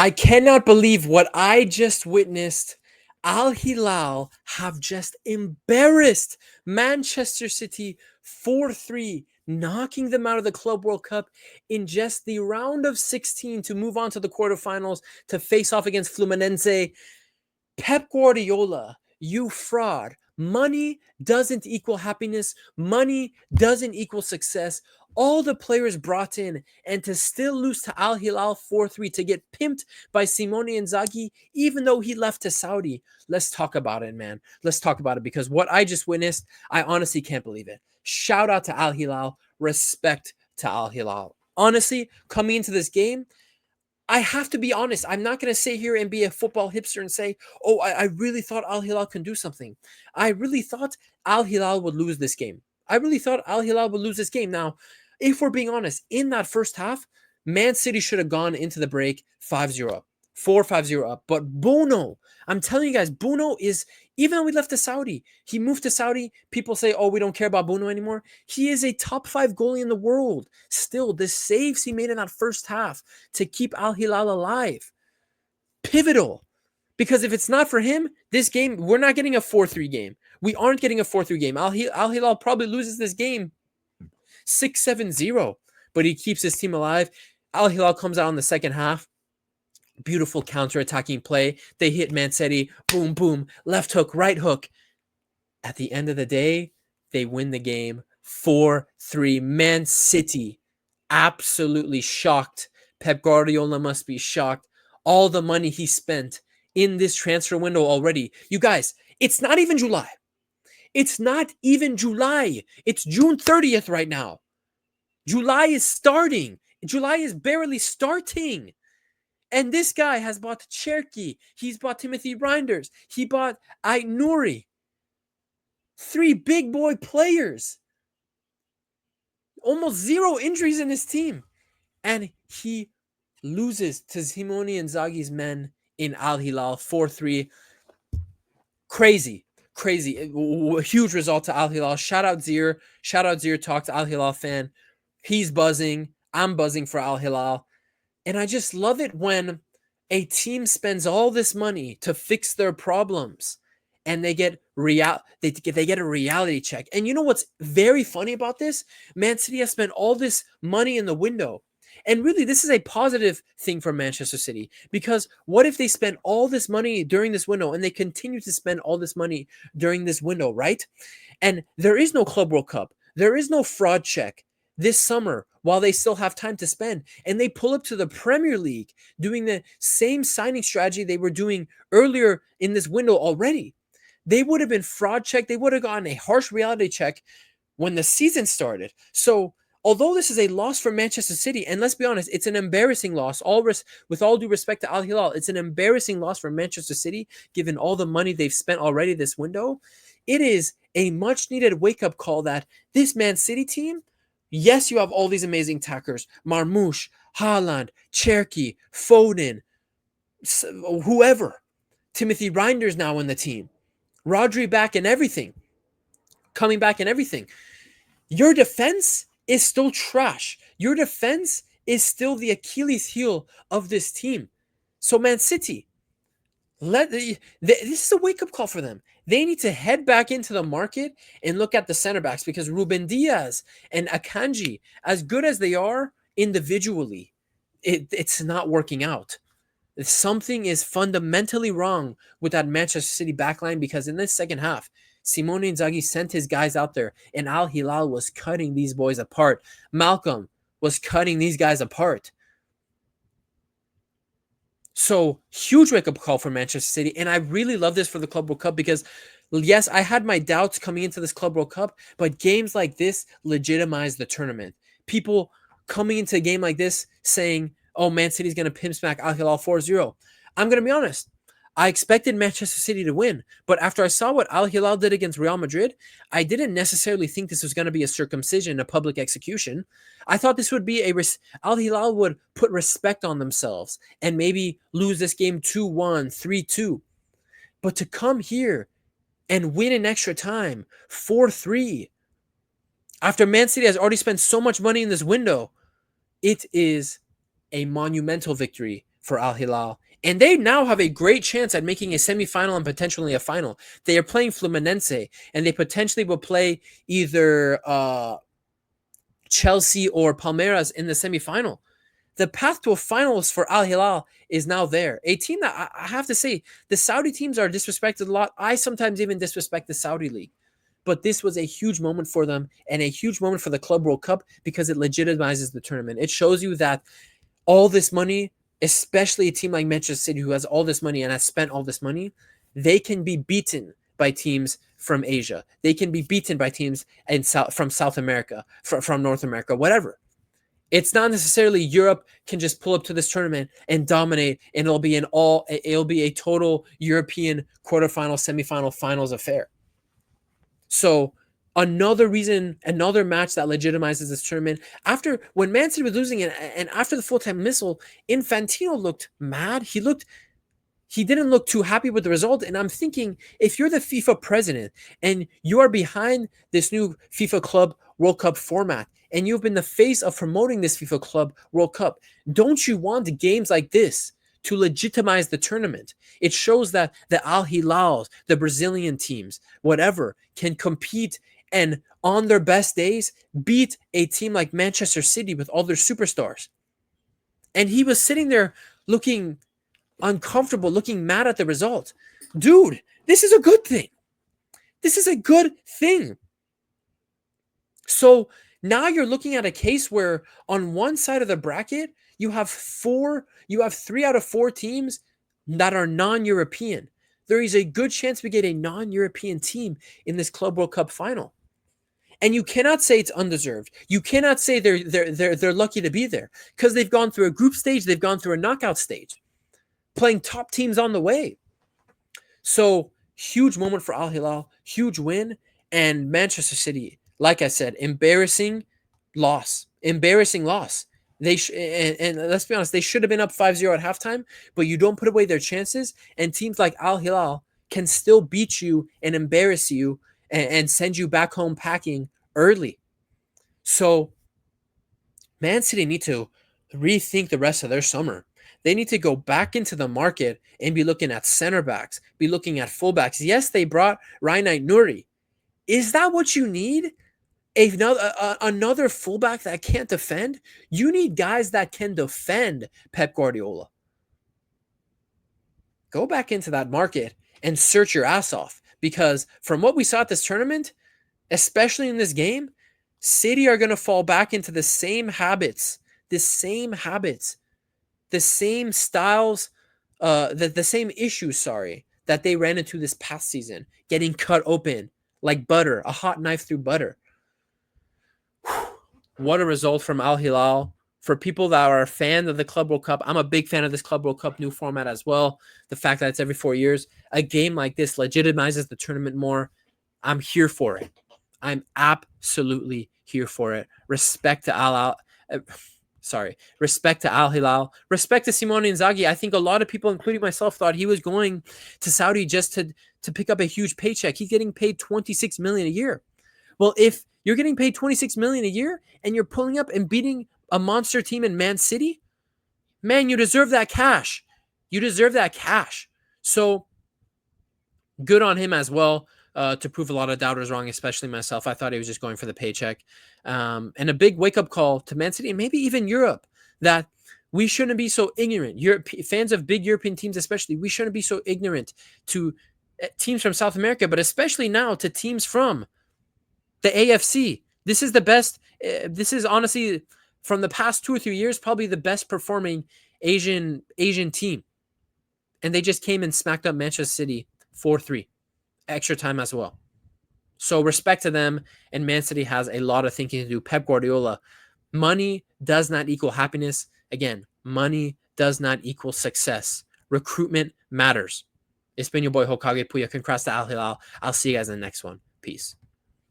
I cannot believe what I just witnessed. Al Hilal have just embarrassed Manchester City 4-3, knocking them out of the Club World Cup in just the round of 16 to move on to the quarterfinals to face off against Fluminense. Pep Guardiola, you fraud. Money doesn't equal happiness. Money doesn't equal success. All the players brought in, and to still lose to Al Hilal 4-3, to get pimped by Simone Inzaghi, even though he left to Saudi. Let's talk about it, man. Let's talk about it, because what I just witnessed, I honestly can't believe it. Shout out to Al Hilal. Respect to Al Hilal. Honestly, coming into this game, I have to be honest. I'm not going to sit here and be a football hipster and say, oh, I really thought Al Hilal can do something. I really thought Al Hilal would lose this game. I really thought Al Hilal would lose this game. Now, if we're being honest, in that first half, Man City should have gone into the break 5-0 up, 4-5-0 up. But Bono, I'm telling you guys, Bono is, even though we left to Saudi, he moved to Saudi. People say, oh, we don't care about Bono anymore. He is a top 5 goalie in the world. Still, the saves he made in that first half to keep Al Hilal alive, pivotal. Because if it's not for him, this game, we're not getting a 4-3 game. We aren't getting a 4-3 game. Al Hilal probably loses this game 6-7-0, but he keeps his team alive. Al Hilal comes out in the second half. Beautiful counter-attacking play. They hit Man City. Boom, boom. Left hook, right hook. At the end of the day, they win the game 4-3. Man City absolutely shocked. Pep Guardiola must be shocked. All the money he spent in this transfer window already. You guys, it's not even July. It's not even July. It's June 30th right now. July is starting. July is barely starting. And this guy has bought Cherky. He's bought Timothy Reinders. He bought Aït 3 big boy players. Almost 0 injuries in his team. And he loses to Simone Inzaghi's men in Al Hilal 4-3. Crazy. Huge result to Al Hilal. Shout out Zir. Talk to Al Hilal fan. He's buzzing. I'm buzzing for Al Hilal. And I just love it when a team spends all this money to fix their problems and they get they get a reality check. And you know what's very funny about this? Man City has spent all this money in the window. And really, this is a positive thing for Manchester City, because what if they spend all this money during this window and they continue to spend all this money during this window, right? And there is no Club World Cup. There is no fraud check this summer while they still have time to spend. And they pull up to the Premier League doing the same signing strategy they were doing earlier in this window already. They would have been fraud checked. They would have gotten a harsh reality check when the season started. So although this is a loss for Manchester City, and let's be honest, it's an embarrassing loss. With all due respect to Al Hilal, it's an embarrassing loss for Manchester City, given all the money they've spent already this window. It is a much-needed wake-up call that this Man City team, yes, you have all these amazing attackers, Marmoush, Haaland, Cherky, Foden, whoever. Timothy Reinders now in the team. Rodri back and everything. Coming back and everything. Your defense is still trash. Your defense is still the Achilles heel of this team. So Man City, this is a wake-up call for them. They need to head back into the market and look at the center backs, because Ruben Diaz and Akanji, as good as they are individually, it's not working out. Something is fundamentally wrong with that Manchester City backline, because in this second half, Simone Inzaghi sent his guys out there, and Al Hilal was cutting these boys apart. Malcolm was cutting these guys apart. So, huge wake-up call for Manchester City, and I really love this for the Club World Cup, because, yes, I had my doubts coming into this Club World Cup, but games like this legitimize the tournament. People coming into a game like this saying, oh, Man City's going to pimp smack Al Hilal 4-0. I'm going to be honest. I expected Manchester City to win, but after I saw what Al Hilal did against Real Madrid, I didn't necessarily think this was going to be a circumcision, a public execution. I thought this would be Al Hilal would put respect on themselves and maybe lose this game 2-1, 3-2. But to come here and win in extra time, 4-3, after Man City has already spent so much money in this window, it is a monumental victory for Al Hilal. And they now have a great chance at making a semifinal and potentially a final. They are playing Fluminense, and they potentially will play either Chelsea or Palmeiras in the semifinal. The path to a finals for Al Hilal is now there. A team that I have to say, the Saudi teams are disrespected a lot. I sometimes even disrespect the Saudi league. But this was a huge moment for them and a huge moment for the Club World Cup because it legitimizes the tournament. It shows you that all this money, especially a team like Manchester City who has all this money and has spent all this money, they can be beaten by teams from Asia. They can be beaten by teams from South America, from North America, whatever. It's not necessarily Europe can just pull up to this tournament and dominate, and it'll be a total European quarterfinal, semifinal, finals affair. So another reason, another match that legitimizes this tournament. After when Man City was losing it, and after the full-time missile, Infantino looked mad. He didn't look too happy with the result. And I'm thinking, if you're the FIFA president and you are behind this new FIFA Club World Cup format, and you've been the face of promoting this FIFA Club World Cup, don't you want games like this to legitimize the tournament? It shows that the Al Hilals, the Brazilian teams, whatever, can compete and on their best days beat a team like Manchester City with all their superstars. And he was sitting there looking uncomfortable, looking mad at the result. Dude, this is a good thing. This is a good thing. So now you're looking at a case where on one side of the bracket, you have 3 out of 4 teams that are non-European. There is a good chance we get a non-European team in this Club World Cup final. And you cannot say it's undeserved. You cannot say they're lucky to be there because they've gone through a group stage, they've gone through a knockout stage, playing top teams on the way. So huge moment for Al Hilal, huge win, and Manchester City, like I said, embarrassing loss. And let's be honest, they should have been up 5-0 at halftime, but you don't put away their chances. And teams like Al Hilal can still beat you and embarrass you and send you back home packing early. So Man City need to rethink the rest of their summer. They need to go back into the market and be looking at center backs, be looking at fullbacks. Yes, they brought Rainait Nuri. Is that what you need? Another fullback that can't defend? You need guys that can defend, Pep Guardiola. Go back into that market and search your ass off. Because from what we saw at this tournament, especially in this game, City are going to fall back into the same habits, the same styles, the same issues, that they ran into this past season, getting cut open like butter, a hot knife through butter. What a result from Al Hilal. For people that are a fan of the Club World Cup, I'm a big fan of this Club World Cup new format as well. The fact that it's every 4 years, a game like this legitimizes the tournament more. I'm here for it. I'm absolutely here for it. Respect to Al Hilal. Respect to Simone Inzaghi. I think a lot of people, including myself, thought he was going to Saudi just to pick up a huge paycheck. He's getting paid $26 million a year. Well, if you're getting paid $26 million a year and you're pulling up and beating a monster team in Man City, man, you deserve that cash. You deserve that cash. So good on him as well. To prove a lot of doubters wrong, especially myself. I thought he was just going for the paycheck. And a big wake-up call to Man City and maybe even Europe that we shouldn't be so ignorant. Fans of big European teams especially, we shouldn't be so ignorant to teams from South America, but especially now to teams from the AFC. This is the best. This is honestly, from the past 2 or 3 years, probably the best performing Asian team. And they just came and smacked up Manchester City 4-3. Extra time as well. So respect to them, and Man City has a lot of thinking to do. Pep Guardiola, money does not equal happiness. Again, money does not equal success. Recruitment matters. It's been your boy Hokage Puya. Congrats to Al Hilal. I'll see you guys in the next one. Peace.